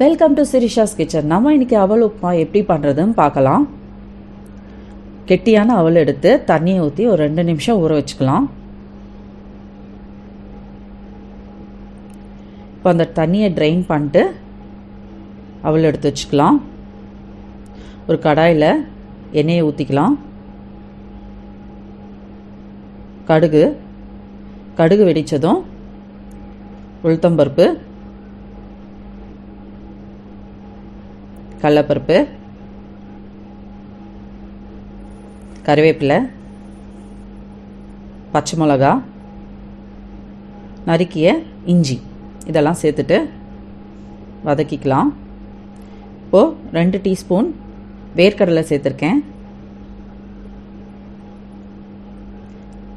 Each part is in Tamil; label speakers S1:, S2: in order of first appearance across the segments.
S1: Welcome to Sirisha's kitchen. நம்ம இன்றைக்கி அவல் உப்புமா எப்படி பண்ணுறதுன்னு பார்க்கலாம். கெட்டியான அவல் எடுத்து தண்ணியை ஊற்றி ஒரு 2 நிமிஷம் ஊற வச்சுக்கலாம். இப்போ அந்த தண்ணியை ட்ரைன் பண்ணிட்டு அவல் எடுத்து வச்சுக்கலாம். ஒரு கடாயில் எண்ணெயை ஊற்றிக்கலாம். கடுகு வெடித்ததும் உளுத்தம்பருப்பு, கடலைப்பருப்பு, கறிவேப்பிலை, பச்சை மிளகா, நறுக்கிய இஞ்சி இதெல்லாம் சேர்த்துட்டு வதக்கிக்கலாம். இப்போது 2 டீஸ்பூன் வேர்க்கடலை சேர்த்துருக்கேன்.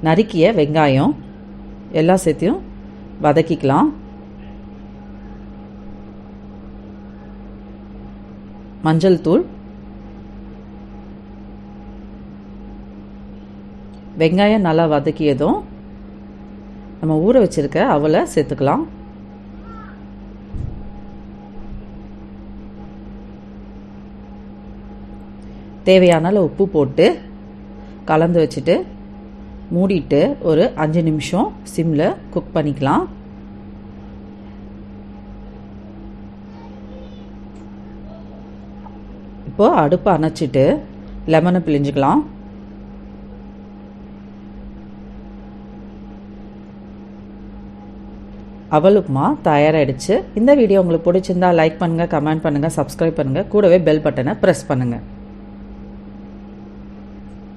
S1: நறுக்கிய வெங்காயம் எல்லாம் சேர்த்தியும் வதக்கிக்கலாம். மஞ்சள் தூள், வெங்காயம் நல்லா வதக்கியதும் நம்ம ஊற வச்சிருக்க அவலை சேர்த்துக்கலாம். தேவையான அளவு உப்பு போட்டு கலந்து வச்சுட்டு மூடிட்டு ஒரு 5 நிமிஷம் சிம்மில் குக் பண்ணிக்கலாம். இப்போது அடுப்பை அணைச்சிட்டு லெமனை பிழிஞ்சிக்கலாம். அவல் உப்புமா தயாராகிடுச்சு. இந்த வீடியோ உங்களுக்கு பிடிச்சிருந்தா லைக் பண்ணுங்கள், கமெண்ட் பண்ணுங்கள், சப்ஸ்கிரைப் பண்ணுங்கள், கூடவே பெல் பட்டனை ப்ரெஸ் பண்ணுங்கள்.